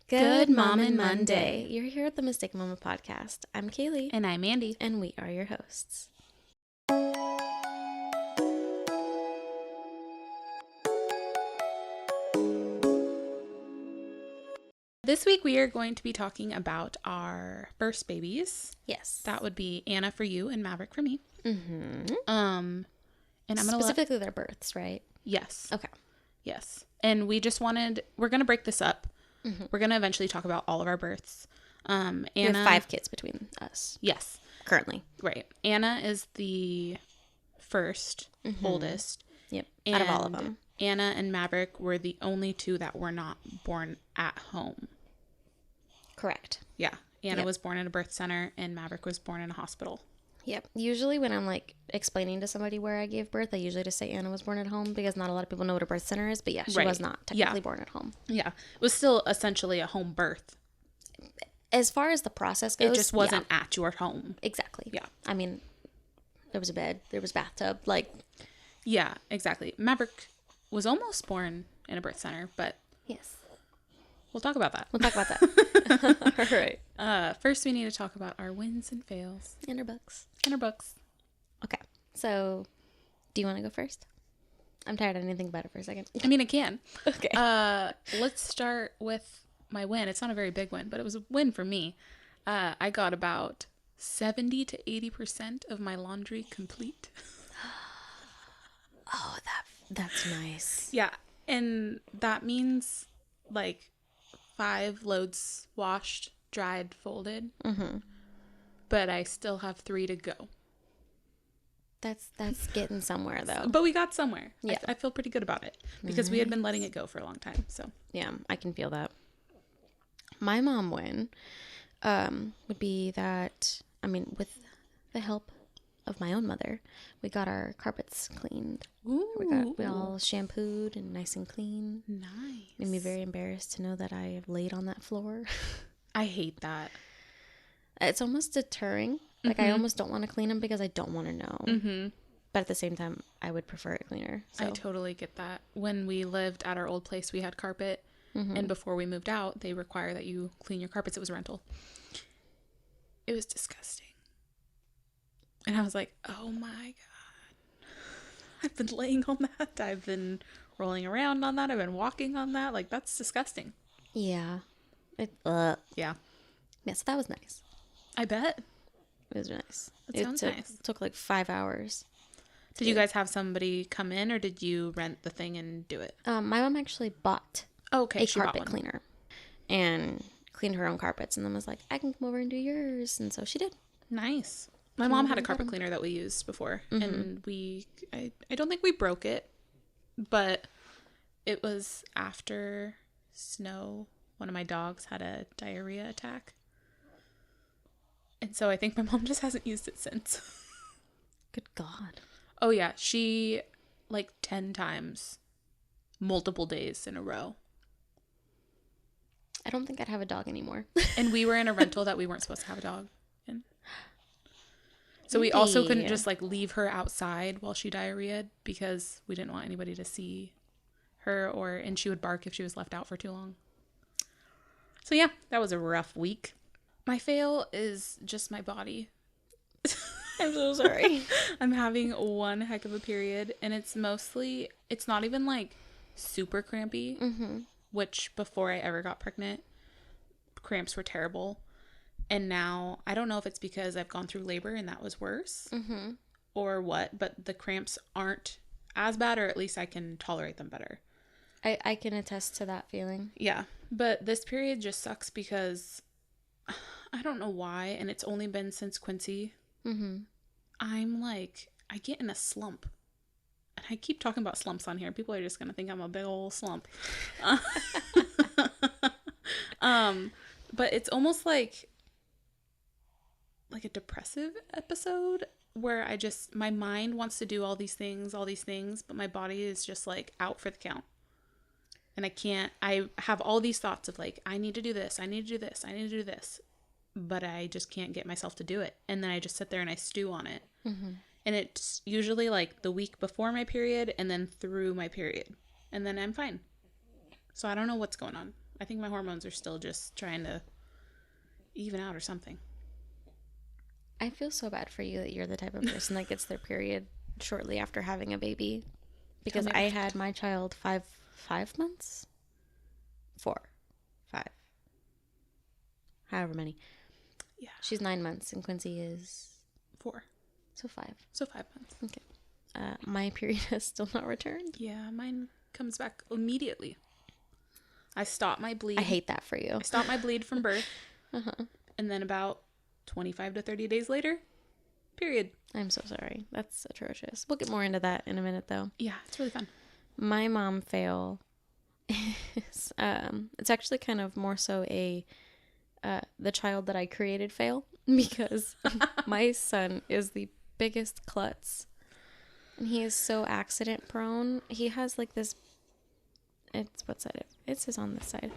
Good Mom and Monday. You're here at the Mistaken Mama podcast. I'm Kaylee. And I'm Mandee. And we are your hosts. This week we are going to be talking about our first babies. Yes. That would be Anna for you and Maverick for me. Mm-hmm. And I'm going to specifically their births, right? Yes. Okay. Yes. And we're going to break this up. Mm-hmm. We're going to eventually talk about all of our births. Anna, we have 5 kids between us. Yes. Currently. Right. Anna is the first, oldest. Yep. Out of all of them. Anna and Maverick were the only 2 that were not born at home. Correct. Yeah. Anna was born in a birth center and Maverick was born in a hospital. Yep. Usually when I'm like explaining to somebody where I gave birth, I usually just say Anna was born at home because not a lot of people know what a birth center is. But yeah, she was not technically born at home. Yeah. It was still essentially a home birth. As far as the process goes, it just wasn't at your home. Exactly. Yeah. I mean, there was a bed, there was a bathtub, like. Yeah, exactly. Maverick was almost born in a birth center, but. Yes. We'll talk about that. All right. First, we need to talk about our wins and fails. In our books. Okay. So, do you want to go first? I'm tired. I didn't think about it for a second. I mean, I can. Okay. Let's start with my win. It's not a very big win, but it was a win for me. I got about 70 to 80% of my laundry complete. Oh, that's nice. Yeah. And that means like 5 loads washed, dried, folded. Mm-hmm. But I still have 3 to go. That's getting somewhere though. But we got somewhere. Yeah. I feel pretty good about it because we had been letting it go for a long time. So yeah, I can feel that. My mom win would be that, I mean, with the help of my own mother, we got our carpets cleaned. Ooh. We all shampooed and nice and clean. Nice. Made me very embarrassed to know that I laid on that floor. I hate that. It's almost deterring. Like, I almost don't want to clean them because I don't want to know. Mm-hmm. But at the same time, I would prefer it cleaner. So. I totally get that. When we lived at our old place, we had carpet. Mm-hmm. And before we moved out, they require that you clean your carpets. It was rental. It was disgusting. And I was like, oh my God. I've been laying on that. I've been rolling around on that. I've been walking on that. Like, that's disgusting. Yeah. Yeah. Yeah, so that was nice. I bet. It was nice. It sounds nice. It took like 5 hours. Did you guys have somebody come in or did you rent the thing and do it? My mom actually bought a carpet cleaner and cleaned her own carpets and then was like, I can come over and do yours. And so she did. Nice. My mom had a carpet cleaner that we used before and I don't think we broke it, but it was after snow. One of my dogs had a diarrhea attack. And so I think my mom just hasn't used it since. Good God. Oh, yeah. She, like, 10 times, multiple days in a row. I don't think I'd have a dog anymore. And we were in a rental that we weren't supposed to have a dog in. So we also couldn't just, like, leave her outside while she diarrheaed because we didn't want anybody to see her and she would bark if she was left out for too long. So, yeah, that was a rough week. My fail is just my body. I'm so sorry. I'm having one heck of a period, and it's not even like super crampy, which before I ever got pregnant, cramps were terrible. And now, I don't know if it's because I've gone through labor and that was worse or what, but the cramps aren't as bad, or at least I can tolerate them better. I can attest to that feeling. Yeah, but this period just sucks because I don't know why, and it's only been since Quincy. I'm like, I get in a slump. And I keep talking about slumps on here. People are just going to think I'm a big old slump. But it's almost like a depressive episode where my mind wants to do all these things, but my body is just like out for the count. And I have all these thoughts of like, I need to do this, I need to do this, I need to do this. But I just can't get myself to do it. And then I just sit there and I stew on it. And it's usually like the week before my period and then through my period. And then I'm fine. So I don't know what's going on. I think my hormones are still just trying to even out or something. I feel so bad for you that you're the type of person that gets their period shortly after having a baby. Because I had my child 5 months? 4. 5. However many. Yeah. She's 9 months and Quincy is 4. So 5. So 5 months. Okay. My period has still not returned. Yeah, mine comes back immediately. I stop my bleed. I hate that for you. I stop my bleed from birth. And then about 25 to 30 days later, period. I'm so sorry. That's atrocious. We'll get more into that in a minute, though. Yeah, it's really fun. My mom fail is, it's actually kind of more so a, the child that I created fail, because my son is the biggest klutz. And he is so accident prone. He has like this, it's, what side? It says on this side.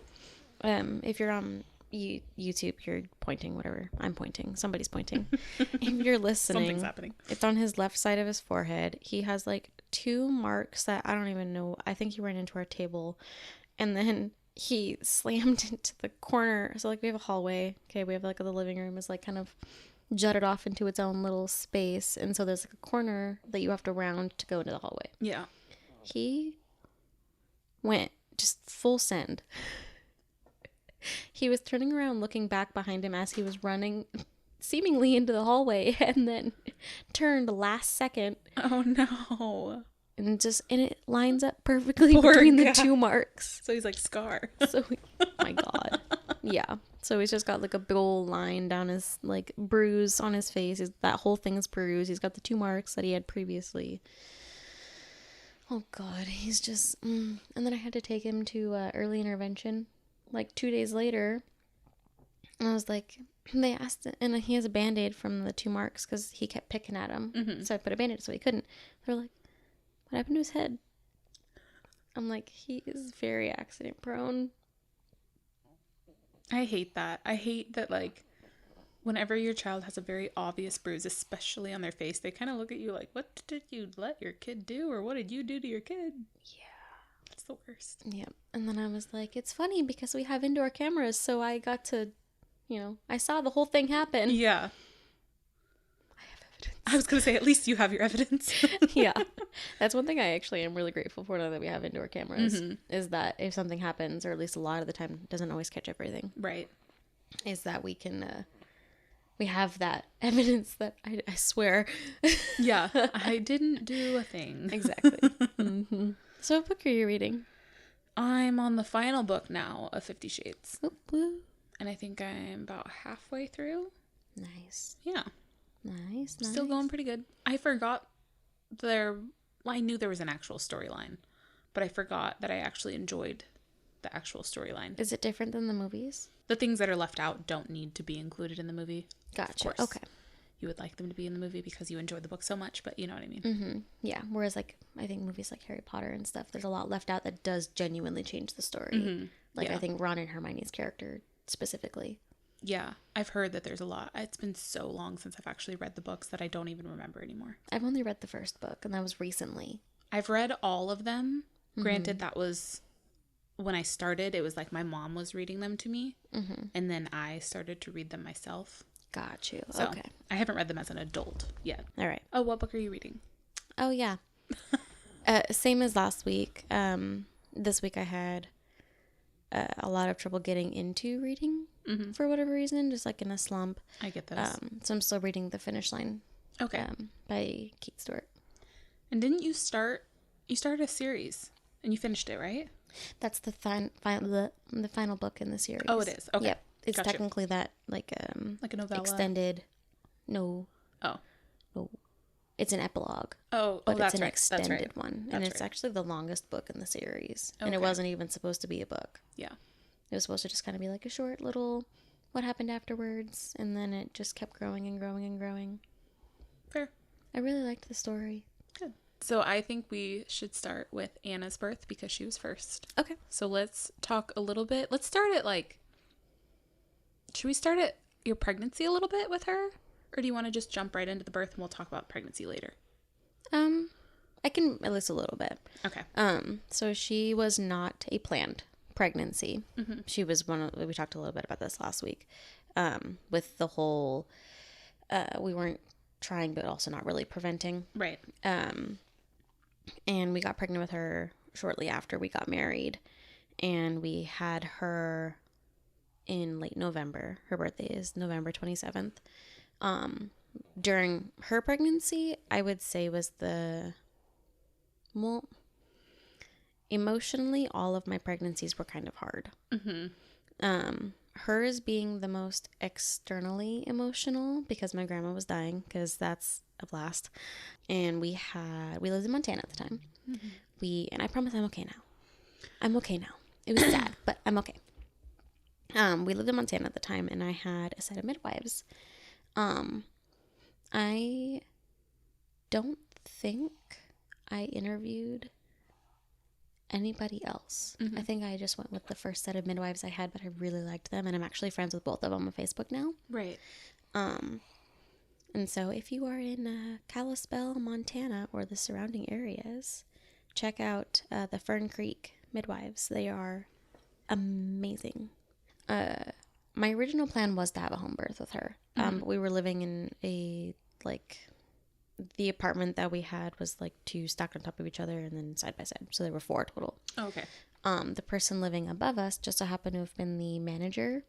If you're on YouTube, you're pointing, whatever. I'm pointing. Somebody's pointing. If you're listening, Something's happening. It's on his left side of his forehead. He has like 2 marks that I don't even know. I think he ran into our table, and then he slammed into the corner. So like we have a hallway. Okay, we have like the living room is like kind of jutted off into its own little space, and so there's like a corner that you have to round to go into the hallway. Yeah. He went just full send. He was turning around looking back behind him as he was running seemingly into the hallway, and then turned last second. Oh no. And it lines up perfectly Poor between guy. the 2 marks. So he's like Scar. So oh my god. Yeah. So he's just got like a big old line down his like bruise on his face. That whole thing is bruised. He's got the 2 marks that he had previously. Oh god, he's just and then I had to take him to early intervention like 2 days later. And I was like, they asked, and he has a Band-Aid from the 2 marks because he kept picking at him. Mm-hmm. So I put a Band-Aid so he couldn't. They're like, what happened to his head? I'm like, he is very accident prone. I hate that. I hate that, like, whenever your child has a very obvious bruise, especially on their face, they kind of look at you like, what did you let your kid do? Or what did you do to your kid? Yeah. It's the worst. Yeah. And then I was like, it's funny because we have indoor cameras, so I got to, I saw the whole thing happen. Yeah. I have evidence. I was going to say, at least you have your evidence. Yeah. That's one thing I actually am really grateful for now that we have indoor cameras, is that if something happens, or at least a lot of the time, doesn't always catch everything. Right. Is that we can, we have that evidence that I swear. Yeah. I didn't do a thing. Exactly. Mm-hmm. So what book are you reading? I'm on the final book now of 50 Shades. Whoop, whoop. And I think I'm about halfway through. Nice. Yeah. Nice. Still going pretty good. I forgot I knew there was an actual storyline, but I forgot that I actually enjoyed the actual storyline. Is it different than the movies? The things that are left out don't need to be included in the movie. Gotcha. Of course. Okay. You would like them to be in the movie because you enjoyed the book so much, but you know what I mean? Mm-hmm. Yeah. Whereas, like, I think movies like Harry Potter and stuff, there's a lot left out that does genuinely change the story. Mm-hmm. Like, Yeah. I think Ron and Hermione's character specifically. Yeah. I've heard that there's a lot. It's been so long since I've actually read the books that I don't even remember anymore. I've only read the first book, and that was recently. I've read all of them. Mm-hmm. Granted, that was when I started. It was like my mom was reading them to me, and then I started to read them myself. Got you. So, okay. I haven't read them as an adult yet. All right. Oh, what book are you reading? Oh, yeah. Same as last week. This week I had a lot of trouble getting into reading for whatever reason, just like in a slump. I get this. So I'm still reading The Finish Line. Okay. By Kate Stewart. And didn't you started a series and you finished it, right? That's the final book in the series. Oh, it is. Okay. Yep. It's Gotcha. technically that like a novella. extended. No. Oh. No. It's an epilogue. But It's an right. extended That's right. one, That's and it's right. actually the longest book in the series. And it Okay. wasn't even supposed to be a book. Yeah. It was supposed to just kind of be like a short little what happened afterwards, and then it just kept growing and growing and growing. Fair. I really liked the story. Good. So I think we should start with Anna's birth because she was first. Okay. So let's talk a little bit. Let's start at should we start at your pregnancy a little bit with her? Or do you want to just jump right into the birth and we'll talk about pregnancy later? I can at least a little bit. Okay. So she was not a planned pregnancy. Mm-hmm. She was we talked a little bit about this last week, with the whole, we weren't trying, but also not really preventing. Right. And we got pregnant with her shortly after we got married, and we had her in late November. Her birthday is November 27th. During her pregnancy, I would say was emotionally, all of my pregnancies were kind of hard. Mm-hmm. Hers being the most externally emotional because my grandma was dying, because that's a blast. And we lived in Montana at the time. Mm-hmm. And I promise I'm okay now. I'm okay now. It was sad, but I'm okay. We lived in Montana at the time, and I had a set of midwives. I don't think I interviewed anybody else. Mm-hmm. I think I just went with the first set of midwives I had, but I really liked them, and I'm actually friends with both of them on Facebook now. Right. And so if you are in Kalispell, Montana, or the surrounding areas, check out the Fern Creek midwives. They are amazing. My original plan was to have a home birth with her. But we were living in the apartment that we had was like two stacked on top of each other and then side by side. So there were 4 total. Oh, okay. The person living above us just so happened to have been the manager.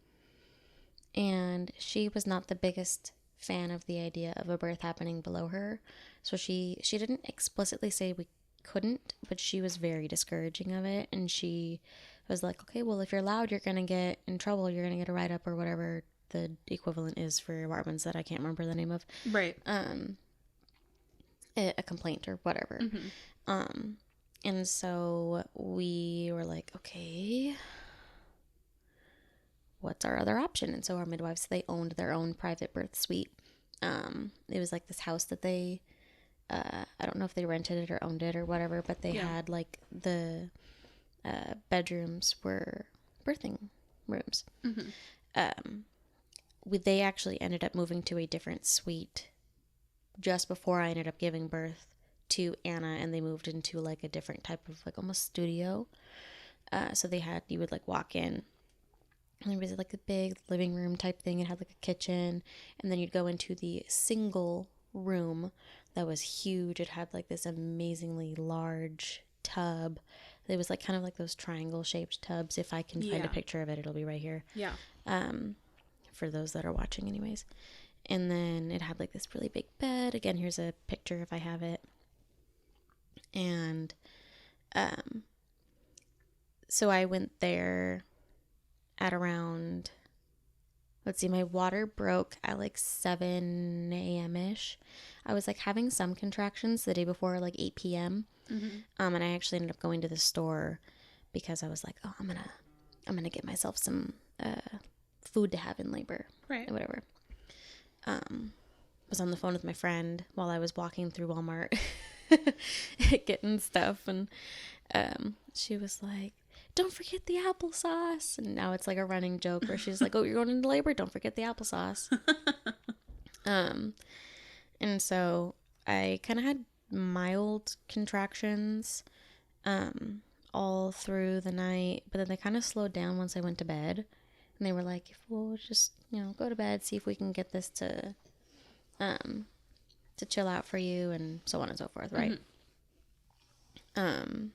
And she was not the biggest fan of the idea of a birth happening below her. So she didn't explicitly say we couldn't, but she was very discouraging of it. And she was like, okay, well, if you're loud, you're going to get in trouble. You're going to get a write-up or whatever the equivalent is for apartments that I can't remember the name of. Right. A complaint or whatever. Mm-hmm. And so we were like, okay, what's our other option? And so our midwives, they owned their own private birth suite. It was like this house that they, I don't know if they rented it or owned it or whatever, but they had like the bedrooms were birthing rooms. Mm-hmm. They actually ended up moving to a different suite just before I ended up giving birth to Anna, and they moved into like a different type of like almost studio. So you would like walk in, and there was like a big living room type thing. It had like a kitchen, and then you'd go into the single room that was huge. It had like this amazingly large tub. It was like kind of like those triangle shaped tubs. If I can find a picture of it, it'll be right here. Yeah. For those that are watching anyways. And then it had like this really big bed. Again, here's a picture if I have it. And so I went there at around, my water broke at like 7 a.m. ish. I was like having some contractions the day before, like 8 p.m. Mm-hmm. And I actually ended up going to the store because I was like, oh, I'm gonna get myself some food to have in labor. Right. Or whatever. Was on the phone with my friend while I was walking through Walmart getting stuff, and she was like, don't forget the applesauce. And now it's like a running joke where she's like, oh, you're going into labor, don't forget the applesauce. And so I kind of had mild contractions all through the night, but then they kind of slowed down once I went to bed. And they were like, we'll just, go to bed, see if we can get this to chill out for you, and so on and so forth, right? Mm-hmm.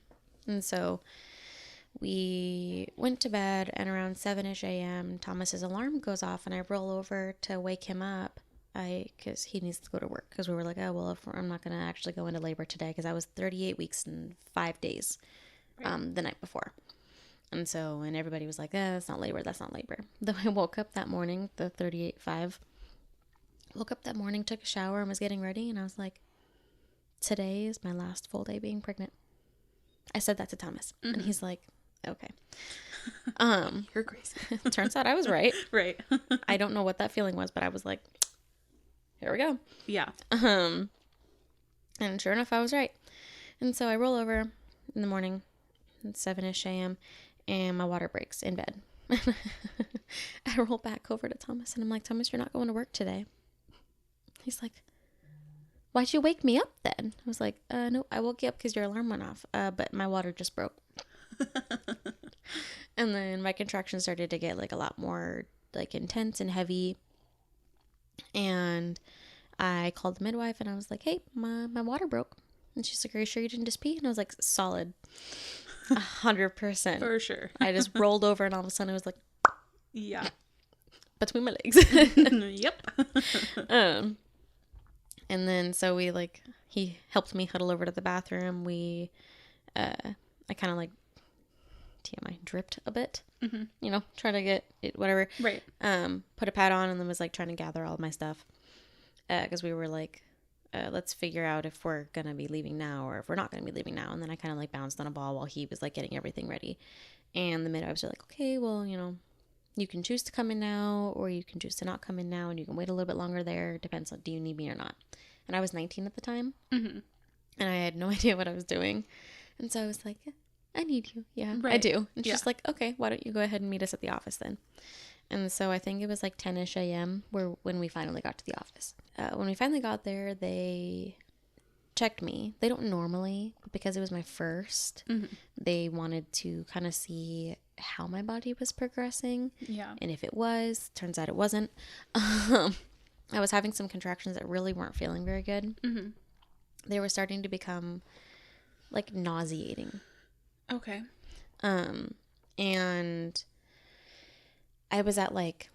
And so we went to bed, and around 7-ish a.m., Thomas's alarm goes off, and I roll over to wake him up, because he needs to go to work, because we were like, oh, well, if I'm not going to actually go into labor today, because I was 38 weeks and 5 days the night before. And everybody was like, that's not labor. Though I woke up that morning, the 38-5, woke up that morning, took a shower, and was getting ready. And I was like, today is my last full day being pregnant. I said that to Thomas. Mm-hmm. And he's like, okay. You're crazy. Turns out I was right. Right. I don't know what that feeling was, but I was like, here we go. Yeah. And sure enough, I was right. And so I roll over in the morning, 7-ish a.m., and my water breaks in bed. I roll back over to Thomas, and I'm like, Thomas, you're not going to work today. He's like, why'd you wake me up then? I was like, no, I woke you up because your alarm went off, but my water just broke. And then my contractions started to get like a lot more like intense and heavy. And I called the midwife and I was like, hey, my water broke. And she's like, are you sure you didn't just pee? And I was like, solid. 100%. For sure. I just rolled over and all of a sudden it was like, yeah. between my legs. Yep. And then so we like, he helped me huddle over to the bathroom. I kind of like, TMI, dripped a bit, you know, try to get it, whatever. Right. Put a pad on and then was like trying to gather all of my stuff. Cause we were like, let's figure out if we're going to be leaving now or if we're not going to be leaving now. And then I kind of like bounced on a ball while he was like getting everything ready. And the midwives are like, okay, well, you know, you can choose to come in now or you can choose to not come in now and you can wait a little bit longer there. Depends on, do you need me or not? And I was 19 at the time. And I had no idea what I was doing. And so I was like, I need you. Yeah, right. I do. And she's like, okay, why don't you go ahead and meet us at the office then? And so I think it was like 10-ish a.m. when we finally got to the office. When we finally got there, they checked me. They don't normally, but because it was my first, they wanted to kind of see how my body was progressing. Yeah. And if it was, turns out it wasn't. I was having some contractions that really weren't feeling very good. They were starting to become like nauseating. Okay. And I was at like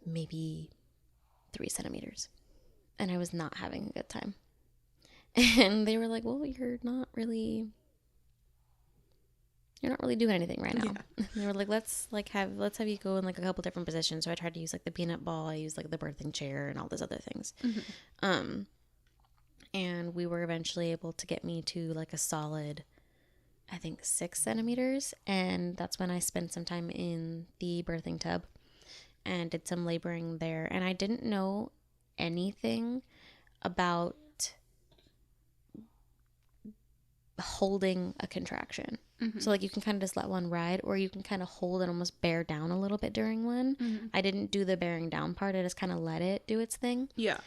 maybe 3 centimeters and I was not having a good time. And they were like, well, you're not really doing anything right now. Yeah. And they were like, let's have you go in like a couple different positions. So I tried to use like the peanut ball. I used like the birthing chair and all those other things. And we were eventually able to get me to like a solid, I think 6 centimeters. And that's when I spent some time in the birthing tub and did some laboring there. And I didn't know anything about holding a contraction. So like you can kind of just let one ride or you can kind of hold and almost bear down a little bit during one. I didn't do the bearing down part. I just kind of let it do its thing. Yeah.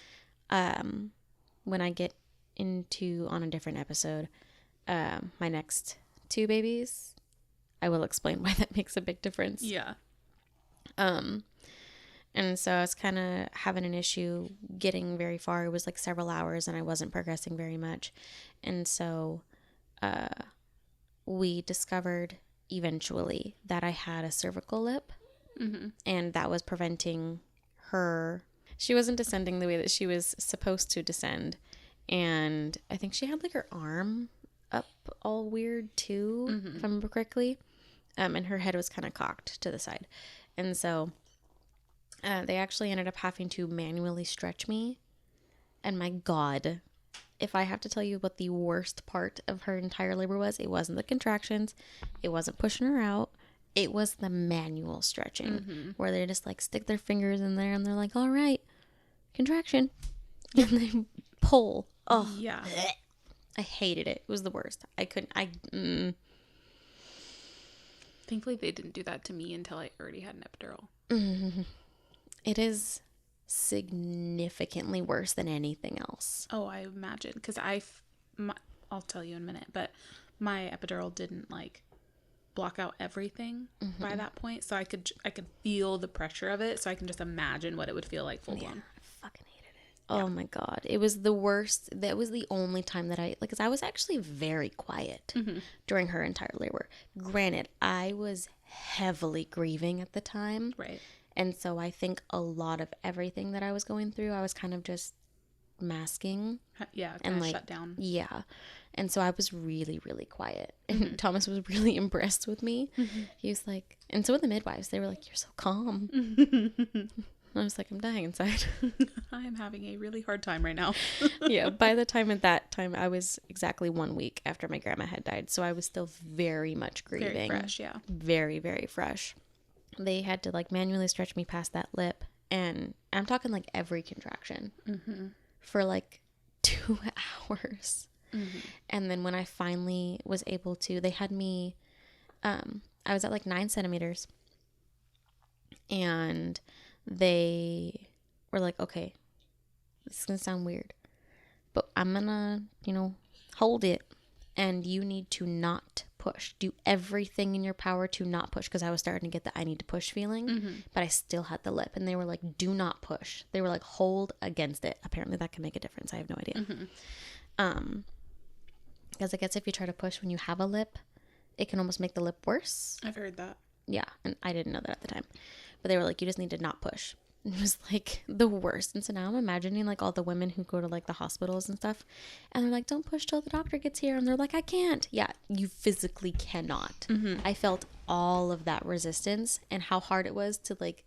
When I get into on a different episode, my next 2 babies, I will explain why that makes a big difference. Yeah. And so I was kind of having an issue getting very far. It was like several hours and I wasn't progressing very much. And so we discovered eventually that I had a cervical lip and that was preventing her. She wasn't descending the way that she was supposed to descend. And I think she had like her arm up all weird too, if I remember correctly. And her head was kind of cocked to the side. And so they actually ended up having to manually stretch me. And my God, if I have to tell you what the worst part of her entire labor was, it wasn't the contractions. It wasn't pushing her out. It was the manual stretching where they just like stick their fingers in there and they're like, all right, contraction. And they pull. Oh, yeah. I hated it. It was the worst. I couldn't. Thankfully, they didn't do that to me until I already had an epidural. It is significantly worse than anything else. Oh, I imagine. Because I'll tell you in a minute, but my epidural didn't like block out everything by that point. So I could feel the pressure of it. So I can just imagine what it would feel like full blown. I fucking hated it. Yeah. Oh my God. It was the worst. That was the only time that because I was actually very quiet during her entire labor. Granted, I was heavily grieving at the time. Right. And so I think a lot of everything that I was going through, I was kind of just masking. Yeah, kind of like, shut down. Yeah. And so I was really, really quiet. And Thomas was really impressed with me. He was like, and so were the midwives. They were like, you're so calm. I was like, I'm dying inside. I'm having a really hard time right now. Yeah. By the time at that time, I was exactly 1 week after my grandma had died. So I was still very much grieving. Very fresh, yeah. Very, very fresh. They had to like manually stretch me past that lip. And I'm talking like every contraction for like 2 hours. And then when I finally was able to, they had me, I was at like 9 centimeters. And they were like, okay, this is going to sound weird, but I'm going to, hold it and you need to not push. Do everything in your power to not push, because I was starting to get the I need to push feeling, but I still had the lip, and they were like, do not push. They were like, hold against it. Apparently that can make a difference. I have no idea. Because I guess if you try to push when you have a lip, it can almost make the lip worse. I've heard that. Yeah, and I didn't know that at the time. But they were like, you just need to not push. It was like the worst. And so now I'm imagining like all the women who go to like the hospitals and stuff, and they're like, don't push till the doctor gets here. And they're like, I can't. Yeah, you physically cannot. I felt all of that resistance and how hard it was to like,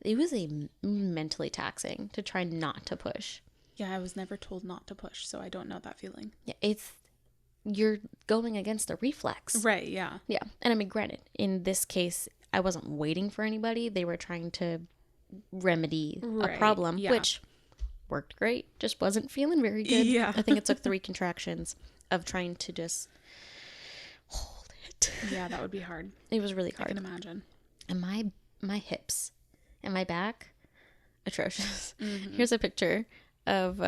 it was mentally taxing to try not to push. Yeah, I was never told not to push, so I don't know that feeling. Yeah, you're going against a reflex. Right, yeah. Yeah. And I mean, granted, in this case, I wasn't waiting for anybody. They were trying to remedy a problem, which worked great. Just wasn't feeling very good. Yeah. I think it took 3 contractions of trying to just hold it. Yeah, that would be hard. It was really hard. I can imagine. And my hips and my back, atrocious. Here's a picture of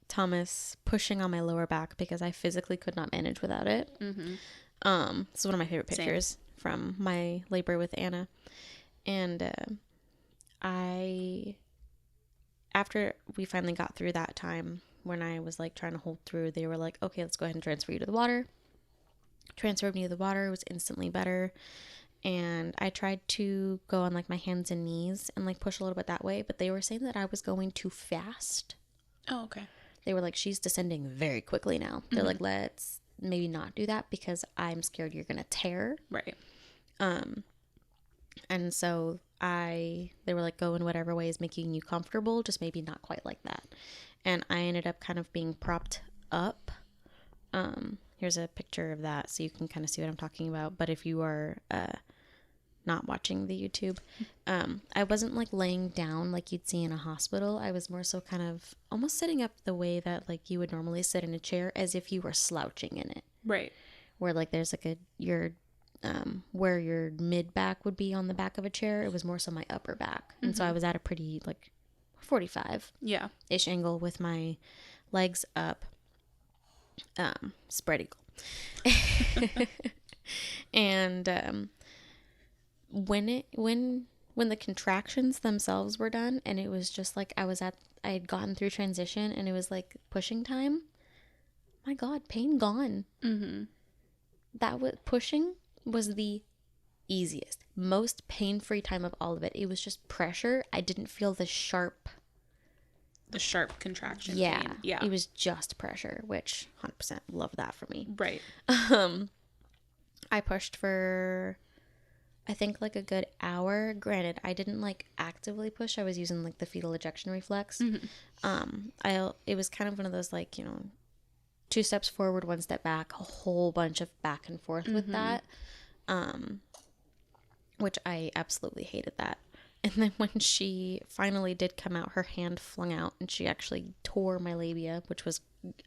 Thomas pushing on my lower back because I physically could not manage without it. This is one of my favorite pictures from my labor with Anna. And after we finally got through that time when I was like trying to hold through, they were like, okay, let's go ahead and transfer you to the water. Transferred me to the water. It was instantly better. And I tried to go on like my hands and knees and like push a little bit that way, but they were saying that I was going too fast. Oh, okay. They were like, she's descending very quickly now. They're like, let's maybe not do that because I'm scared you're going to tear. Right. And so they were like, go in whatever way is making you comfortable, just maybe not quite like that. And I ended up kind of being propped up. Here's a picture of that so you can kind of see what I'm talking about. But if you are not watching the YouTube, I wasn't like laying down like you'd see in a hospital. I was more so kind of almost sitting up the way that like you would normally sit in a chair, as if you were slouching in it. Right. Where like there's like where your mid back would be on the back of a chair. It was more so my upper back. And so I was at a pretty like 45-ish angle with my legs up, spread eagle. And when the contractions themselves were done, and it was just like I had gotten through transition, and it was like pushing time. My God, pain gone. That was pushing was the easiest, most pain-free time of all of it. It was just pressure. I didn't feel the sharp contraction. Yeah. Pain. Yeah. It was just pressure, which 100% love that for me. Right. I pushed for, I think, like a good hour. Granted, I didn't like actively push. I was using like the fetal ejection reflex. It was kind of one of those like, 2 steps forward, 1 step back, a whole bunch of back and forth with that. Which I absolutely hated that. And then when she finally did come out, her hand flung out and she actually tore my labia, which was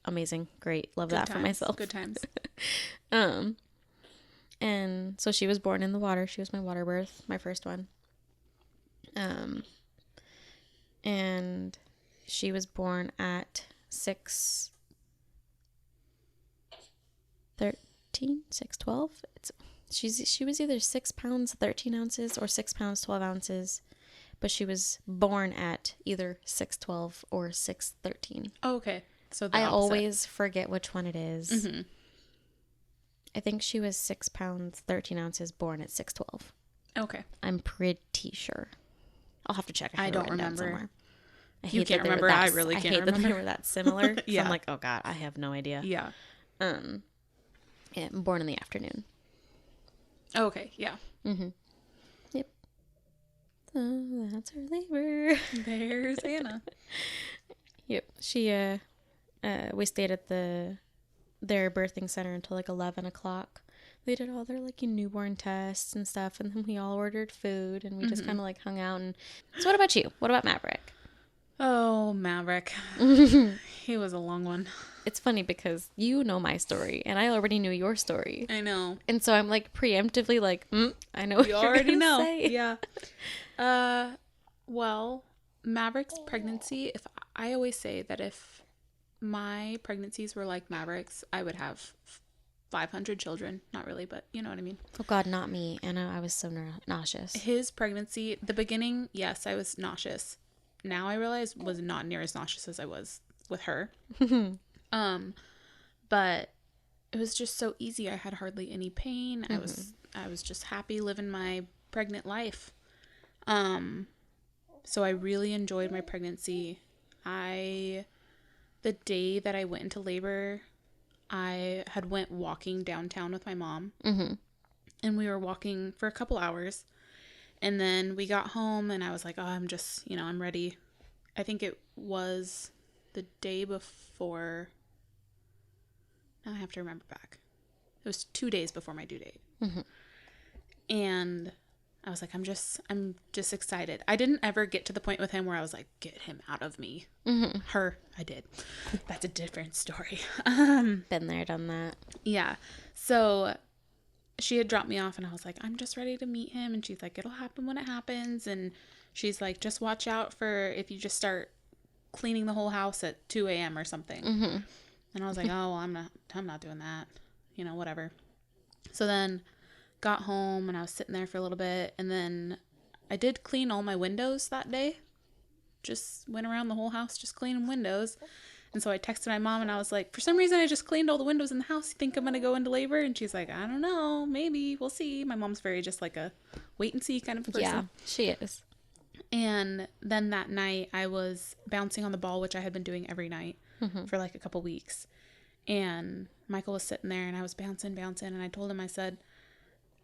amazing. Great. Love that for myself. Good times. And so she was born in the water. She was my water birth, my first one. And she was born at 6'12". She was either 6 pounds 13 ounces or 6 pounds 12 ounces, but she was born at either 6'12" or 6'13". Oh, okay. So I always forget which one it is. I think she was 6 pounds 13 ounces, born at 6'12". Okay. I'm pretty sure. I'll have to check. I don't remember. You can't remember. I really can't remember. I hate that they were that similar. Yeah. So I'm like, oh God, I have no idea. Yeah. Yeah, born in the afternoon. Okay, yeah. Yep. So that's her labor. There's Anna. Yep. She we stayed at their birthing center until like 11 o'clock. They did all their like newborn tests and stuff, and then we all ordered food, and we just kind of like hung out. And so what about you? What about Maverick? Oh, Maverick. He was a long one. It's funny because you know my story, and I already knew your story. I know. And so I'm like preemptively like, I know what you you're already know. Say. Yeah. Well, Maverick's pregnancy, I always say that if my pregnancies were like Maverick's, I would have 500 children. Not really, but you know what I mean. Oh God, not me. Anna, I was so nauseous. His pregnancy, the beginning, yes, I was nauseous. Now I realize was not near as nauseous as I was with her. But it was just so easy. I had hardly any pain. I was just happy living my pregnant life. So I really enjoyed my pregnancy. The day that I went into labor, I had went walking downtown with my mom. And we were walking for a couple hours. And then we got home and I was like, oh, I'm just, I'm ready. I think it was the day before. Now I have to remember back. It was 2 days before my due date. And I was like, I'm just excited. I didn't ever get to the point with him where I was like, get him out of me. Her, I did. That's a different story. Been there, done that. Yeah. So she had dropped me off and I was like, I'm just ready to meet him. And she's like, it'll happen when it happens. And she's like, just watch out for if you just start cleaning the whole house at 2 a.m. or something. And I was like, oh, well, I'm not doing that. Whatever. So then got home and I was sitting there for a little bit. And then I did clean all my windows that day. Just went around the whole house just cleaning windows. And so I texted my mom and I was like, for some reason, I just cleaned all the windows in the house. You think I'm going to go into labor? And she's like, I don't know. Maybe. We'll see. My mom's very just like a wait and see kind of person. Yeah, she is. And then that night I was bouncing on the ball, which I had been doing every night for like a couple weeks. And Michael was sitting there and I was bouncing. And I told him, I said,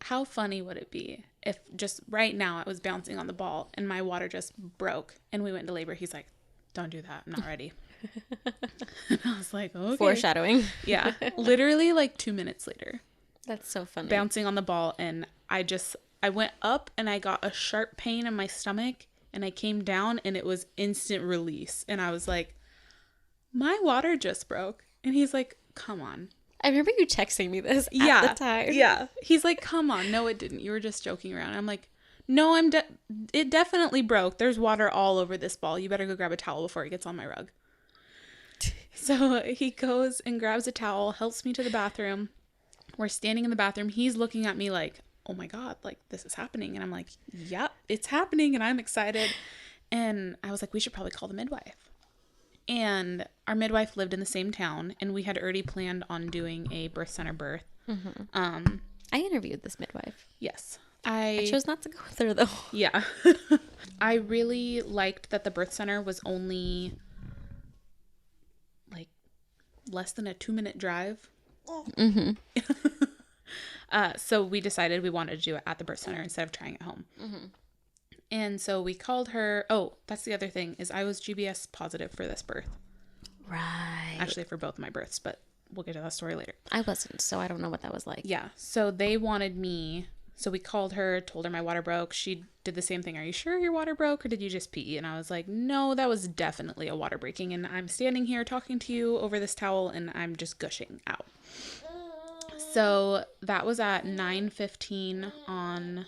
how funny would it be if just right now I was bouncing on the ball and my water just broke and we went into labor? He's like, don't do that. I'm not ready. And I was like, okay. Foreshadowing. Yeah. Literally like 2 minutes later. That's so funny. Bouncing on the ball. And I went up and I got a sharp pain in my stomach and I came down and it was instant release. And I was like, my water just broke. And he's like, come on. I remember you texting me this at the time. Yeah. He's like, come on. No, it didn't. You were just joking around. I'm like, no, it definitely broke. There's water all over this ball. You better go grab a towel before it gets on my rug. So he goes and grabs a towel, helps me to the bathroom. We're standing in the bathroom. He's looking at me like, oh my God, like this is happening. And I'm like, yep, it's happening. And I'm excited. And I was like, we should probably call the midwife. And our midwife lived in the same town, and we had already planned on doing a birth center birth. I interviewed this midwife. Yes. I chose not to go with her, though. Yeah. I really liked that the birth center was only like less than a 2-minute drive. So we decided we wanted to do it at the birth center instead of trying it home. And so we called her. Oh, that's the other thing is I was GBS positive for this birth. Right. Actually, for both my births, but we'll get to that story later. I wasn't, so I don't know what that was like. Yeah. So they wanted me. So we called her, told her my water broke. She did the same thing. Are you sure your water broke or did you just pee? And I was like, no, that was definitely a water breaking. And I'm standing here talking to you over this towel and I'm just gushing out. So that was at 9:15 on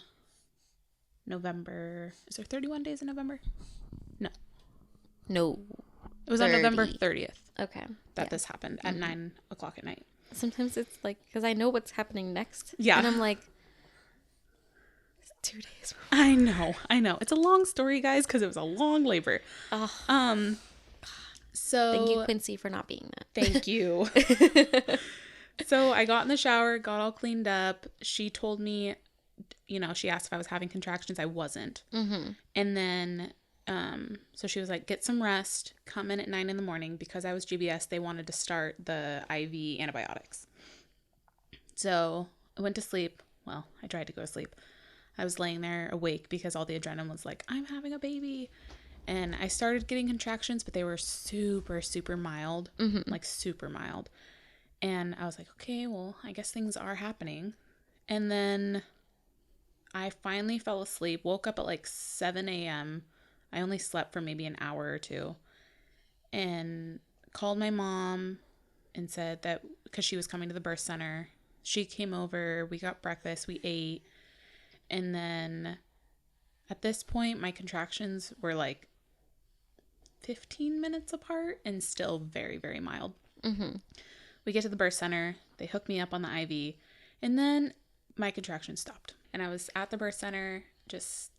November. Is there 31 days in November? No. It was 30. On November 30th. Okay. That this happened at 9 o'clock at night. Sometimes it's like, because I know what's happening next. Yeah. And I'm like, it's 2 days. I know. It's a long story, guys, because it was a long labor. So thank you, Quincy, for not being that. Thank you. So I got in the shower, got all cleaned up. She told me, she asked if I was having contractions. I wasn't. And then, so she was like, get some rest, come in at 9 a.m. because I was GBS. They wanted to start the IV antibiotics. So I went to sleep. Well, I tried to go to sleep. I was laying there awake because all the adrenaline was like, I'm having a baby. And I started getting contractions, but they were super, super mild, like super mild. And I was like, okay, well, I guess things are happening. And then I finally fell asleep, woke up at like 7 a.m. I only slept for maybe an hour or two. And called my mom and said that because she was coming to the birth center, she came over, we got breakfast, we ate. And then at this point, my contractions were like 15 minutes apart and still very, very mild. We we get to the birth center. They hook me up on the IV. And then my contractions stopped. And I was at the birth center just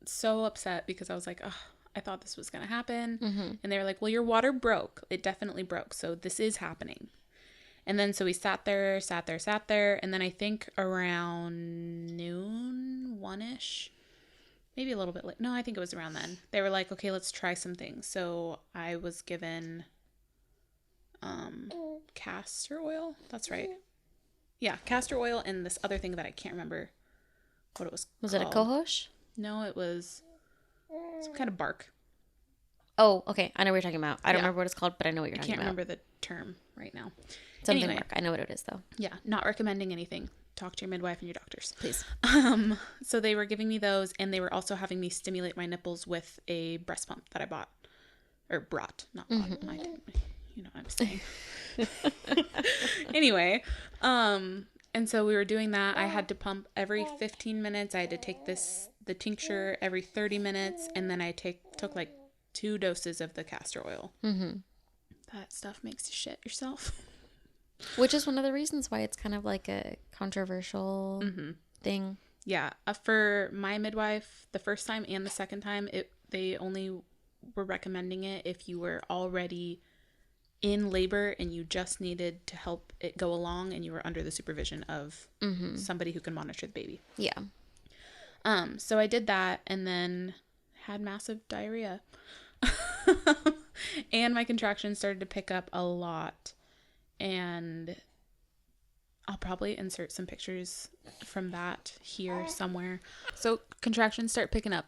so upset because I was like, oh, I thought this was going to happen. And they were like, well, your water broke. It definitely broke. So this is happening. And then so we sat there. And then I think around noon, 1-ish, maybe a little bit late. No, I think it was around then. They were like, okay, let's try some things. So I was given castor oil. That's right. Yeah, castor oil and this other thing that I can't remember what it was called. Was it a cohosh? No, it was some kind of bark. Oh, okay. I know what you're talking about. I don't remember what it's called, but I know what you're talking about. I can't remember the term right now. Something anyway, bark. I know what it is, though. Yeah, not recommending anything. Talk to your midwife and your doctors. Please. So they were giving me those, and they were also having me stimulate my nipples with a breast pump that I bought. Or brought, not bought. I didn't, you know what I'm saying. Anyway, and so we were doing that. I had to pump every 15 minutes. I had to take the tincture every 30 minutes, and then I took like 2 doses of the castor oil. That stuff makes you shit yourself. Which is one of the reasons why it's kind of like a controversial thing. Yeah, for my midwife, the first time and the second time, they only were recommending it if you were already in labor and you just needed to help it go along and you were under the supervision of somebody who can monitor the baby. Yeah. So I did that and then had massive diarrhea. And my contractions started to pick up a lot. And I'll probably insert some pictures from that here somewhere. So contractions start picking up.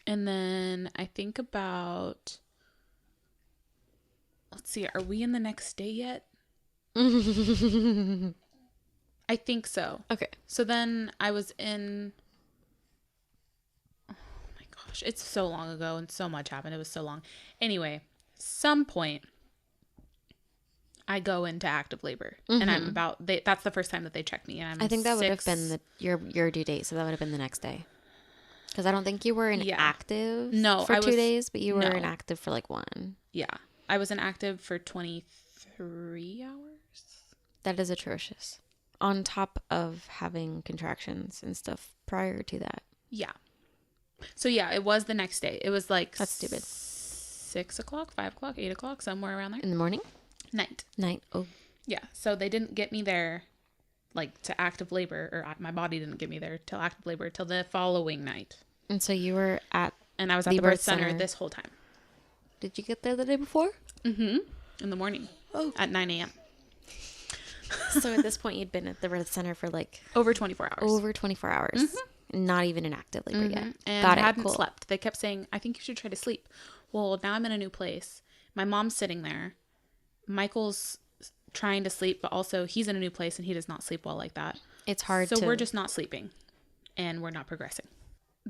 And then I think about... Let's see, are we in the next day yet? I think so. Okay. So then I was in... Oh my gosh, it's so long ago and so much happened. It was so long. Anyway, some point I go into active labor and I'm about... that's the first time that they checked me. And I think that would have been your due date, so that would have been the next day. Because I don't think you were inactive for 2 days, but you were inactive for like 1. Yeah. I was inactive for 23 hours. That is atrocious. On top of having contractions and stuff prior to that. Yeah. So yeah, it was the next day. It was like... That's stupid. 6 o'clock, 5 o'clock, 8 o'clock, somewhere around there. In the morning? Night. Oh. Yeah. So they didn't get me there like to active labor, or my body didn't get me there till active labor till the following night. And so you were at... And I was at the birth center this whole time. Did you get there the day before? In the morning. Oh. At 9 a.m. So at this point, you'd been at the birth center for like... Over 24 hours. Over 24 hours. Not even in active labor yet. And I hadn't slept. They kept saying, I think you should try to sleep. Well, now I'm in a new place. My mom's sitting there. Michael's trying to sleep, but also he's in a new place and he does not sleep well like that. It's hard So we're just not sleeping and we're not progressing.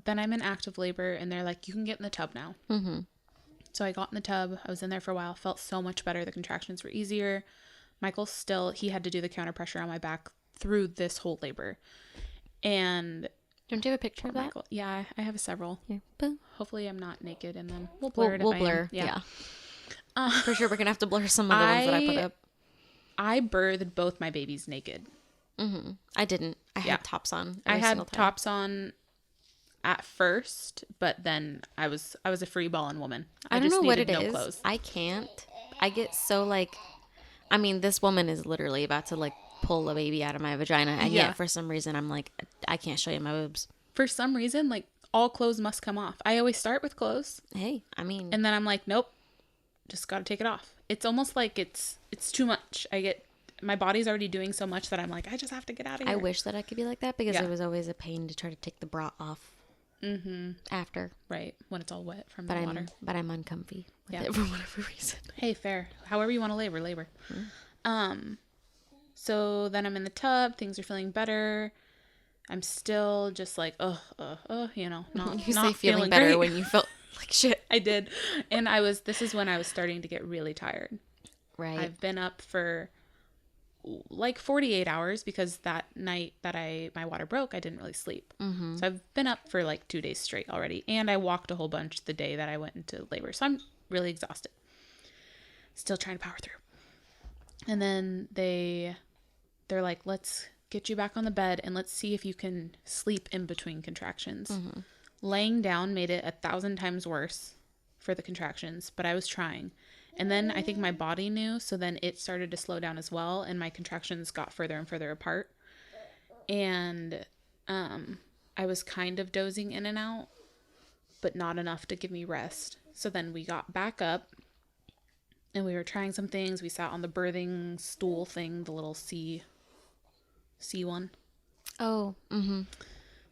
Then I'm in active labor and they're like, you can get in the tub now. So I got in the tub. I was in there for a while. Felt so much better. The contractions were easier. Michael he had to do the counter pressure on my back through this whole labor. And... Don't you have a picture of that? Michael, yeah, I have several. Here. Hopefully I'm not naked in them. We'll blur it. We'll blur. Yeah. For sure, we're going to have to blur some of the ones that I put up. I birthed both my babies naked. I didn't. I had tops on. I had tops on at first, but then I was a free balling woman. I don't know what it is. Clothes. I can't. I get so like, I mean, this woman is literally about to like pull a baby out of my vagina, and yet for some reason I'm like, I can't show you my boobs. For some reason, like all clothes must come off. I always start with clothes. Hey, I mean, and then I'm like, nope, just got to take it off. It's almost like it's too much. My body's already doing so much that I'm like, I just have to get out of here. I wish that I could be like that because it was always a pain to try to take the bra off. After. Right. When it's all wet from the water. But I'm uncomfy with it for whatever reason. Hey, fair. However you want to labor. So then I'm in the tub. Things are feeling better. I'm still just like, you know, not you not say feeling better great. when you felt like shit. I did. And this is when I was starting to get really tired. Right. I've been up for like 48 hours because that night that my water broke, I didn't really sleep. So I've been up for like 2 days straight already. And I walked a whole bunch the day that I went into labor. So I'm really exhausted. Still trying to power through. And then they're like, let's get you back on the bed and let's see if you can sleep in between contractions. Mm-hmm. Laying down made it 1,000 times worse for the contractions, but I was trying. And then I think my body knew, so then it started to slow down as well, and my contractions got further and further apart. And I was kind of dozing in and out, but not enough to give me rest. So then we got back up, and we were trying some things. We sat on the birthing stool thing, the little C one. Oh, mm-hmm.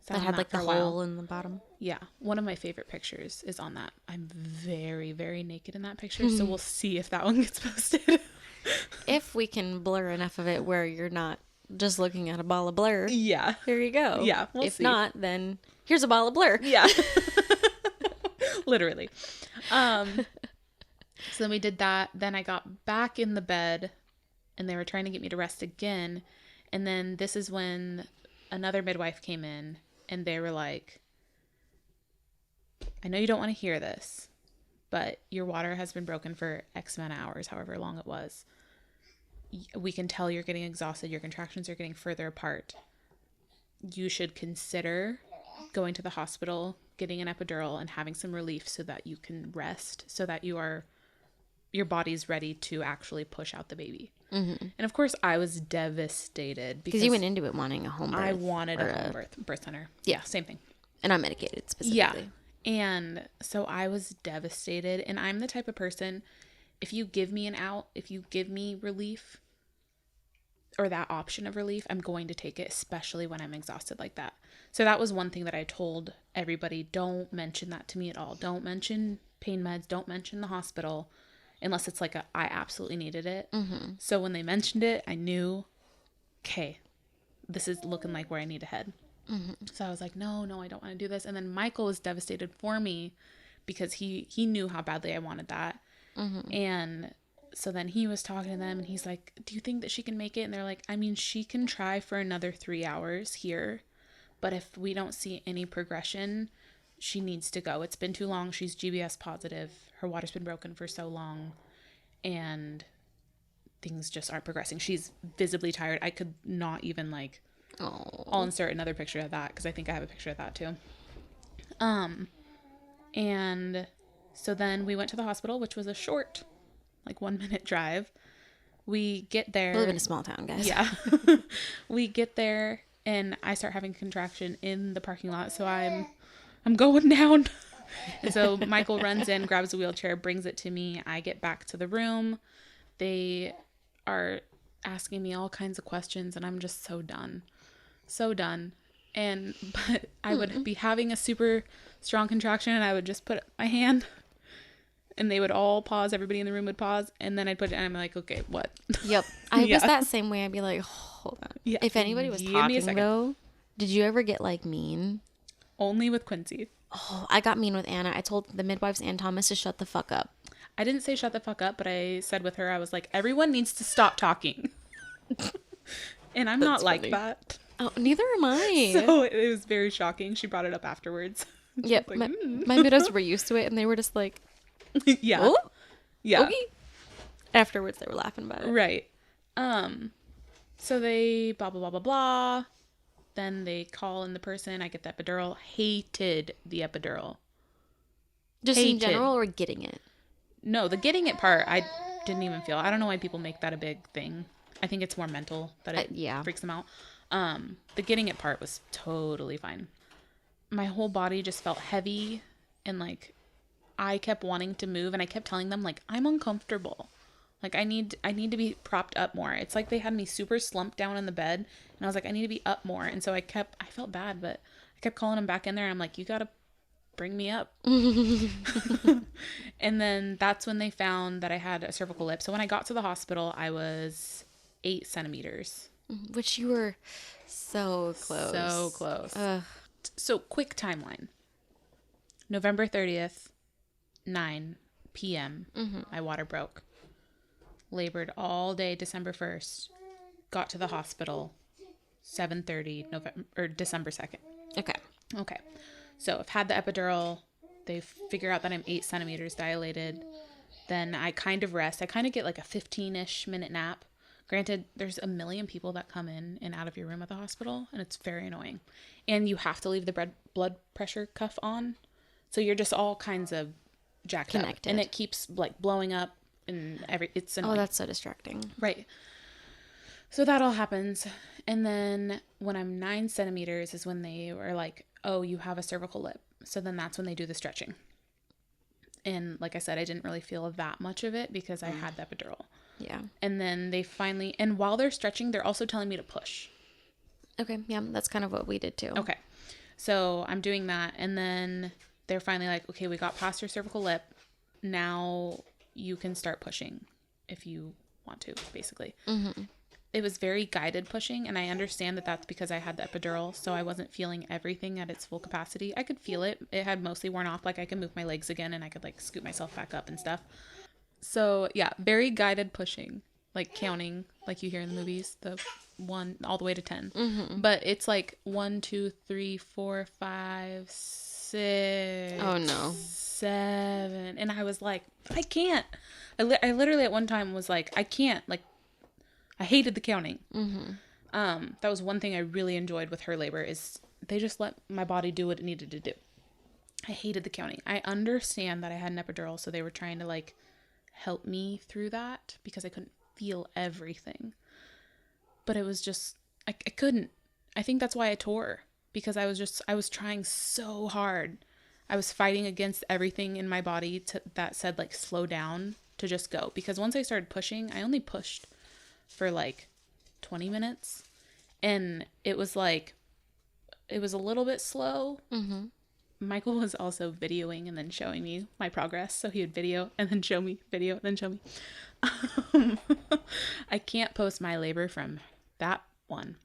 That had like the hole in the bottom. Yeah. One of my favorite pictures is on that. I'm very, very naked in that picture. So we'll see if that one gets posted. If we can blur enough of it where you're not just looking at a ball of blur. Yeah. Here you go. Yeah. We'll if see. not, then here's a ball of blur. Yeah. Literally. So then we did that. Then I got back in the bed and they were trying to get me to rest again. And then this is when another midwife came in. And they were like, I know you don't want to hear this, but your water has been broken for X amount of hours, however long it was. We can tell you're getting exhausted. Your contractions are getting further apart. You should consider going to the hospital, getting an epidural, and having some relief so that you can rest, so that your body's ready to actually push out the baby. Mm-hmm. And of course, I was devastated because you went into it wanting a home birth. I wanted a home birth center. Yeah, same thing. And I'm medicated specifically. Yeah, and so I was devastated. And I'm the type of person, if you give me an out, if you give me relief or that option of relief, I'm going to take it, especially when I'm exhausted like that. So that was one thing that I told everybody: don't mention that to me at all. Don't mention pain meds. Don't mention the hospital. Unless it's like I absolutely needed it. Mm-hmm. So when they mentioned it, I knew, okay, this is looking like where I need to head. Mm-hmm. So I was like, no, I don't want to do this. And then Michael was devastated for me because he knew how badly I wanted that. Mm-hmm. And so then he was talking to them and he's like, do you think that she can make it? And they're like, I mean, she can try for another 3 hours here. But if we don't see any progression, she needs to go. It's been too long. She's GBS positive. Her water's been broken for so long. And things just aren't progressing. She's visibly tired. I could not even like... Oh. I'll insert another picture of that because I think I have a picture of that too. And so then we went to the hospital, which was a short, like 1 minute drive. We get there. We live in a small town, guys. Yeah. We get there and I start having contraction in the parking lot. So I'm going down. And so Michael runs in, grabs a wheelchair, brings it to me. I get back to the room. They are asking me all kinds of questions and I'm just so done. So done. But I would be having a super strong contraction and I would just put my hand and they would all pause. Everybody in the room would pause. And then I'd put it and I'm like, okay, what? Yep. I was that same way. I'd be like, hold on. Yeah. If anybody was talking though, did you ever get like mean? Only with Quincy. Oh, I got mean with Anna. I told the midwives and Thomas to shut the fuck up. I didn't say shut the fuck up, but I said with her, I was like, everyone needs to stop talking. And I'm not like that. Oh, neither am I. So it was very shocking. She brought it up afterwards. Yep. Like, my midwives were used to it and they were just like, yeah. Oh? Yeah. Okay. Afterwards, they were laughing about it. Right. So they blah, blah, blah, blah, blah. Then they call in the person. I get the epidural. Hated the epidural. Just in general or getting it? No, the getting it part, I didn't even feel. I don't know why people make that a big thing. I think it's more mental that it freaks them out. The getting it part was totally fine. My whole body just felt heavy and like I kept wanting to move and I kept telling them like, I'm uncomfortable. Like I need to be propped up more. It's like they had me super slumped down in the bed and I was like, I need to be up more. And so I felt bad, but I kept calling them back in there. And I'm like, you got to bring me up. And then that's when they found that I had a cervical lip. So when I got to the hospital, I was 8 centimeters. Which you were so close. So close. So quick timeline. November 30th, 9 p.m. My water broke. Labored all day December 1st. Got to the hospital 7:30 December 2nd. Okay. So I've had the epidural. They figure out that I'm 8 centimeters dilated. Then I kind of rest. I kind of get like a 15-ish minute nap. Granted, there's a million people that come in and out of your room at the hospital, and it's very annoying. And you have to leave the blood pressure cuff on. So you're just all kinds of jacked Connected. up. And it keeps like blowing up and it's annoying. Oh, that's so distracting. Right. So that all happens. And then when I'm 9 centimeters is when they were like, oh, you have a cervical lip. So then that's when they do the stretching. And like I said, I didn't really feel that much of it because I had the epidural. Yeah. And then they finally, and while they're stretching, they're also telling me to push. Okay. Yeah. That's kind of what we did too. Okay. So I'm doing that. And then they're finally like, okay, we got past your cervical lip. Now you can start pushing if you want to, basically. Mm-hmm. It was very guided pushing, and I understand that that's because I had the epidural, so I wasn't feeling everything at its full capacity. I could feel it. It had mostly worn off. Like, I could move my legs again, and I could, like, scoot myself back up and stuff. So, yeah, very guided pushing. Like, counting, like you hear in the movies, the 1 all the way to 10. Mm-hmm. But it's, like, 1, 2, 3, 4, 5, 6. Oh, no. 7. And I was like, I can't. I literally at one time was like, I can't. Like, I hated the counting. Mm-hmm. That was one thing I really enjoyed with her labor is they just let my body do what it needed to do. I hated the counting. I understand that I had an epidural, so they were trying to like help me through that because I couldn't feel everything. But it was just, I couldn't. I think that's why I tore, because I was trying so hard. I was fighting against everything in my body that said like slow down to just go. Because once I started pushing, I only pushed for like 20 minutes, and it was like, it was a little bit slow. Mm-hmm. Michael was also videoing and then showing me my progress, so he would video and then show me, video and then show me. I can't post my labor from that one.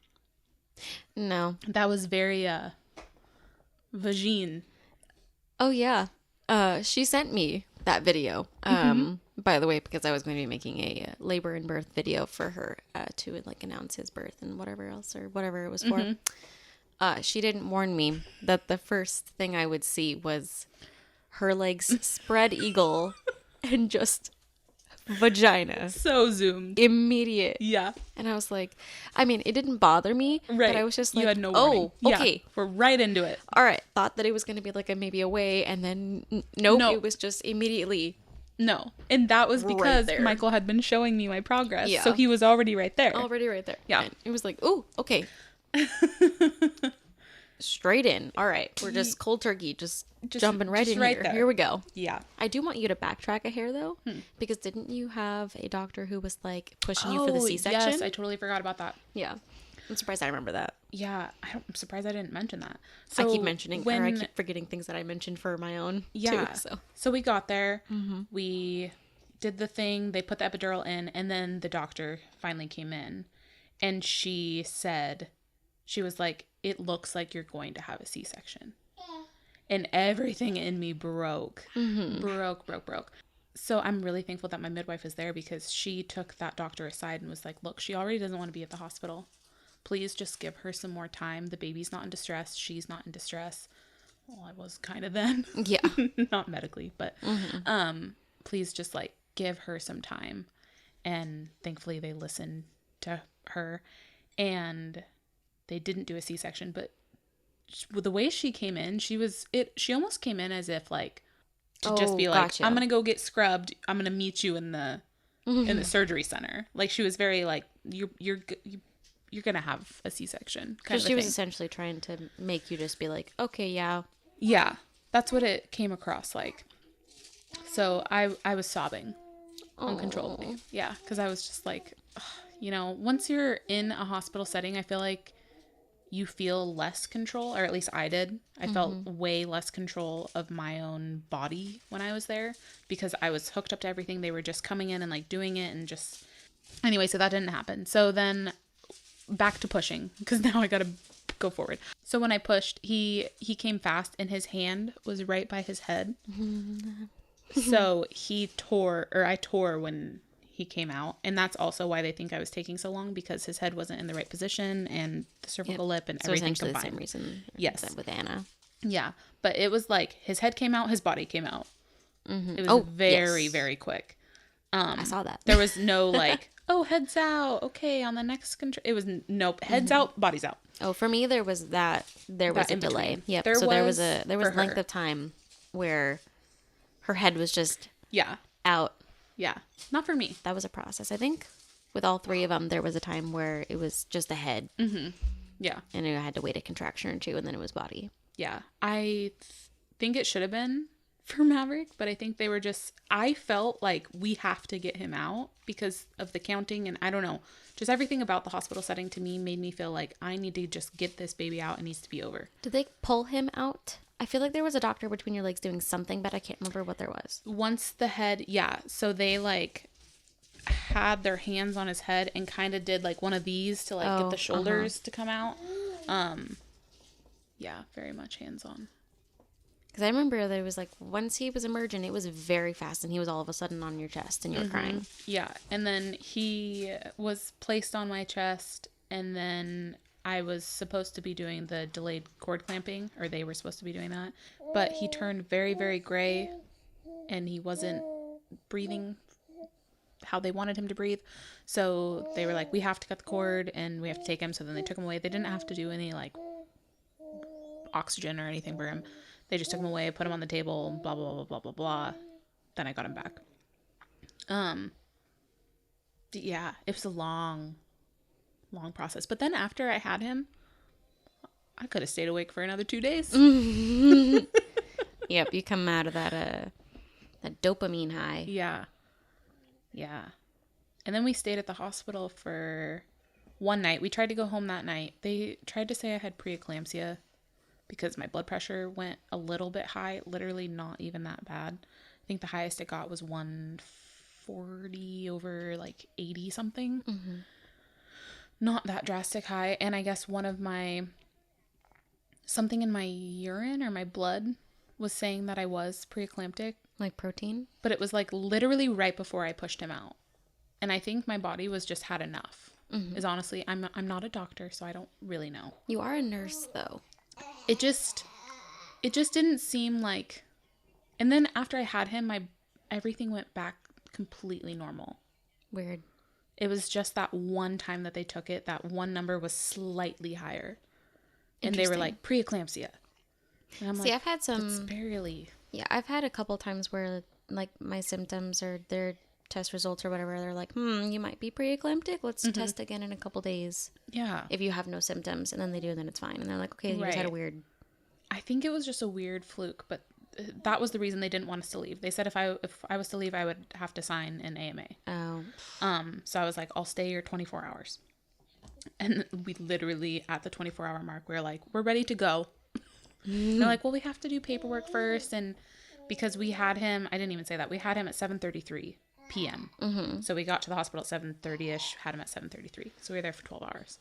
No. That was very vagine. Oh yeah. She sent me that video. By the way, because I was going to be making a labor and birth video for her to like announce his birth and whatever else or whatever it was for. She didn't warn me that the first thing I would see was her legs spread eagle and just vagina. So zoomed. Immediate. Yeah. And I was like, I mean, it didn't bother me, Right. but I was just like, You had no warning. oh, okay. Yeah, we're right into it. All right. Thought that it was going to be like maybe a way, and then nope, No. it was just immediately. No. And that was Right because there. Michael had been showing me my progress. Yeah. So he was already right there. Already right there. Yeah. And it was like, oh, okay. Straight in. All right. We're just cold turkey. Just jumping right just in right here. there. Here we go. Yeah. I do want you to backtrack a hair, though. Because didn't you have a doctor who was, like, pushing you for the C-section? Yes, I totally forgot about that. Yeah. I'm surprised I remember that. Yeah, I'm surprised I didn't mention that. So I keep mentioning, or I keep forgetting things that I mentioned for my own, too. So we got there. We did the thing. They put the epidural in, and then the doctor finally came in. And she said, she was like, it looks like you're going to have a C-section. And everything in me broke. Broke. So I'm really thankful that my midwife is there, because she took that doctor aside and was like, look, she already doesn't want to be at the hospital. Please just give her some more time. The baby's not in distress. She's not in distress. Well, I was kind of then. Yeah. Not medically, but please just like give her some time. And thankfully they listened to her, and they didn't do a C-section. But the way she came in, she almost came in as if like to just be like, gotcha. I'm gonna go get scrubbed. I'm gonna meet you in the surgery center. Like, she was very like, you're gonna have a C-section. Because she was essentially trying to make you just be like, okay, yeah. Yeah, that's what it came across like. So I was sobbing uncontrollably. Yeah, because I was just like, ugh, once you're in a hospital setting, I feel like you feel less control, or at least I did. I felt way less control of my own body when I was there, because I was hooked up to everything. They were just coming in and like doing it, and just anyway, so that didn't happen. So then back to pushing, because now I gotta go forward. So when I pushed, he came fast, and his hand was right by his head. So I tore when he came out, and that's also why they think I was taking so long, because his head wasn't in the right position, and the cervical lip and everything combined. The same reason. Yes. With Anna. Yeah, but it was like his head came out, his body came out. It was very, very quick. I saw that. There was no like, oh, heads out. Okay, on the next it was nope, heads out, bodies out. Oh, for me there was a delay. Yep. So there was length of time where her head was just out. Yeah. Not for me. That was a process. I think with all three of them there was a time where it was just the head. Yeah. And I had to wait a contraction or two and then it was body. Yeah. I think it should have been for Maverick, but I think they were I felt like we have to get him out because of the counting, and I don't know, just everything about the hospital setting to me made me feel like I need to just get this baby out. It needs to be over. Did they pull him out? I feel like there was a doctor between your legs doing something, but I can't remember what there was. Once the head, so they like had their hands on his head and kind of did like one of these to like get the shoulders to come out. Yeah, very much hands on. Because I remember that it was like, once he was emergent, it was very fast, and he was all of a sudden on your chest, and you were crying. Yeah, and then he was placed on my chest, and then I was supposed to be doing the delayed cord clamping, or they were supposed to be doing that. But he turned very, very gray, and he wasn't breathing how they wanted him to breathe. So they were like, we have to cut the cord, and we have to take him. So then they took him away. They didn't have to do any, like, oxygen or anything for him. They just took him away, put him on the table, blah, blah, blah, blah, blah, blah. Then I got him back. Yeah, it was a long process. But then after I had him, I could have stayed awake for another 2 days. Yep, you come out of that dopamine high. Yeah. Yeah. And then we stayed at the hospital for one night. We tried to go home that night. They tried to say I had preeclampsia, because my blood pressure went a little bit high, literally not even that bad. I think the highest it got was 140 over like 80 something. Not that drastic high. And I guess something in my urine or my blood was saying that I was preeclamptic. Like protein? But it was like literally right before I pushed him out. And I think my body was just had enough. Is honestly, I'm not a doctor, so I don't really know. You are a nurse though. It just didn't seem like, and then after I had him, everything went back completely normal. Weird. It was just that one time that they took it, that one number was slightly higher. And they were like, preeclampsia. And I'm I've had some. It's barely. Yeah, I've had a couple times where like my symptoms or their test results or whatever, they're like, you might be preeclamptic. Let's test again in a couple days. Yeah. If you have no symptoms, and then they do, then it's fine. And they're like, okay, you just had a weird. I think it was just a weird fluke, but that was the reason they didn't want us to leave. They said if I was to leave, I would have to sign an AMA. Oh. So I was like, I'll stay here 24 hours. And we literally, at the 24-hour mark, we were like, we're ready to go. They're like, well, we have to do paperwork first. And because we had him, I didn't even say that. We had him at 7:33 p.m. So we got to the hospital at 7:30ish, had him at 7:33. So we were there for 12 hours.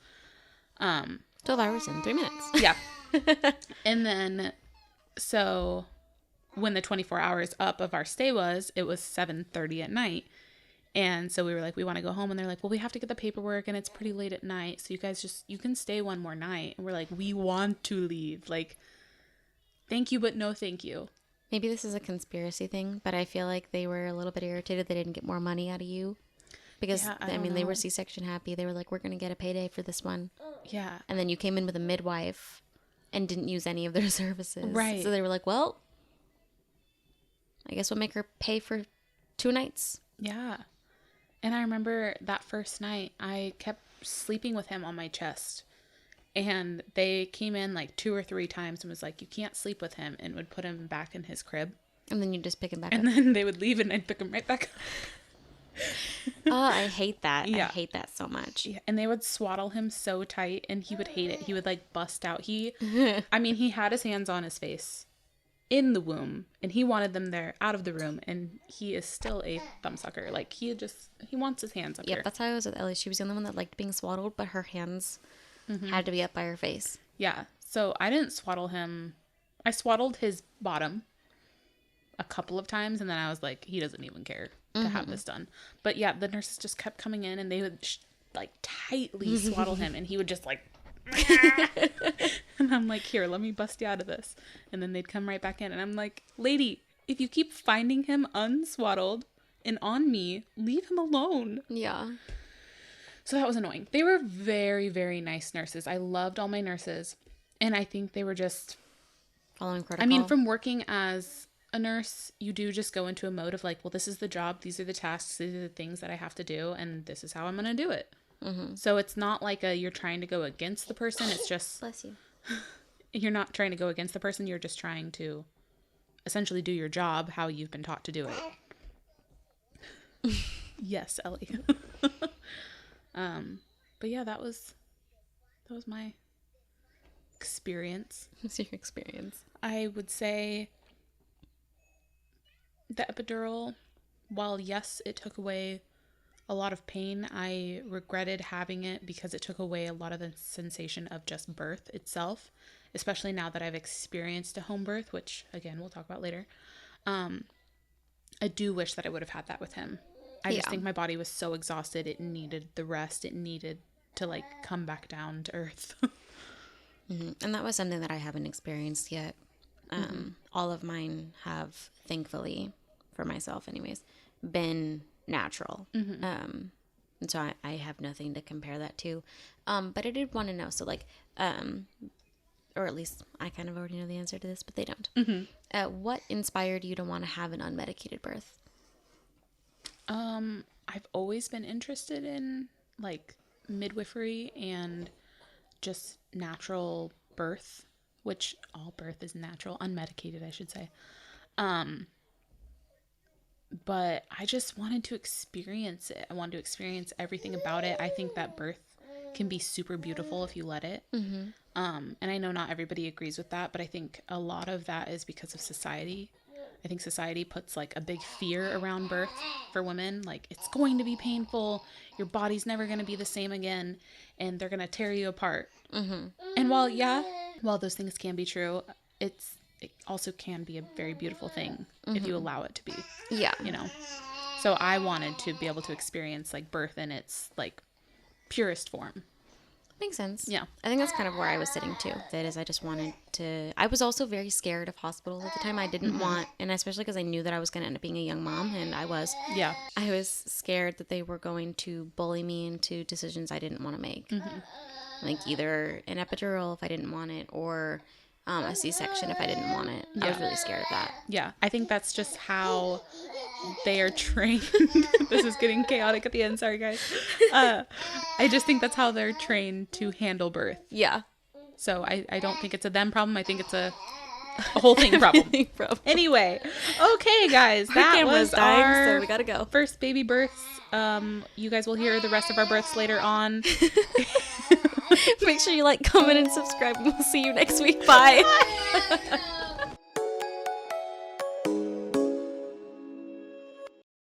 12 hours and 3 minutes. Yeah. And then, so when the 24 hours up of our stay was, it was 7:30 at night. And so we were like, we want to go home. And they're like, well, we have to get the paperwork and it's pretty late at night. So you guys you can stay one more night. And we're like, we want to leave. Like, thank you, but no thank you. Maybe this is a conspiracy thing, but I feel like they were a little bit irritated they didn't get more money out of you. Because, they were C-section happy. They were like, we're going to get a payday for this one. Yeah. And then you came in with a midwife and didn't use any of their services. Right. So they were like, well, I guess we'll make her pay for 2 nights. Yeah. And I remember that first night, I kept sleeping with him on my chest. And they came in like 2 or 3 times and was like, you can't sleep with him, and would put him back in his crib. And then you just pick him back up. And then they would leave and I'd pick him right back up. Oh, I hate that. Yeah. I hate that so much. Yeah. And they would swaddle him so tight and he would hate it. He would like bust out. He had his hands on his face in the womb and he wanted them there out of the room. And he is still a thumbsucker. Like he wants his hands up here. Yep, that's how I was with Ellie. She was the only one that liked being swaddled, but her hands had to be up by her face. Yeah. So I didn't swaddle him. I swaddled his bottom a couple of times and then I was like, he doesn't even care to have this done. But yeah, the nurses just kept coming in and they would like tightly swaddle him and he would just like and I'm like, here, let me bust you out of this. And then they'd come right back in and I'm like, lady, if you keep finding him unswaddled and on me, leave him alone. Yeah. So that was annoying. They were very, very nice nurses. I loved all my nurses. And I think they were just... Following protocol. I mean, from working as a nurse, you do just go into a mode of like, well, this is the job. These are the tasks. These are the things that I have to do. And this is how I'm going to do it. Mm-hmm. So it's not like you're trying to go against the person. It's just... Bless you. You're not trying to go against the person. You're just trying to essentially do your job how you've been taught to do it. Yes, Ellie. But yeah, that was my experience. What's your experience? I would say the epidural, while yes, it took away a lot of pain, I regretted having it because it took away a lot of the sensation of just birth itself, especially now that I've experienced a home birth, which again, we'll talk about later. I do wish that I would have had that with him. I just think my body was so exhausted. It needed the rest. It needed to like come back down to earth. Mm-hmm. And that was something that I haven't experienced yet. All of mine have, thankfully, for myself anyways, been natural. Mm-hmm. And so I have nothing to compare that to. But I did want to know, so like, or at least I kind of already know the answer to this, but they don't. Mm-hmm. What inspired you to want to have an unmedicated birth? I've always been interested in like midwifery and just natural birth, which all birth is natural, unmedicated, I should say. But I just wanted to experience it. I wanted to experience everything about it. I think that birth can be super beautiful if you let it. Mm-hmm. And I know not everybody agrees with that, but I think a lot of that is because of society. I think society puts like a big fear around birth for women. Like, it's going to be painful. Your body's never going to be the same again. And they're going to tear you apart. Mm-hmm. And while those things can be true, it also can be a very beautiful thing if you allow it to be. Yeah. You know? So I wanted to be able to experience like birth in its like purest form. Makes sense. Yeah. I think that's kind of where I was sitting too. That is, I just wanted to... I was also very scared of hospitals at the time. I didn't want... And especially because I knew that I was going to end up being a young mom, and I was. Yeah. I was scared that they were going to bully me into decisions I didn't want to make. Mm-hmm. Like either an epidural if I didn't want it, or a C-section if I didn't want it. Yeah. I was really scared of that. Yeah. I think that's just how they are trained. This is getting chaotic at the end. Sorry, guys. I just think that's how they're trained to handle birth. Yeah. So I don't think it's a them problem. I think it's a whole thing problem. Anyway. Okay, guys. That was dying, our so we gotta go. First baby births. You guys will hear the rest of our births later on. Make sure you like, comment, and subscribe, and we'll see you next week. Bye.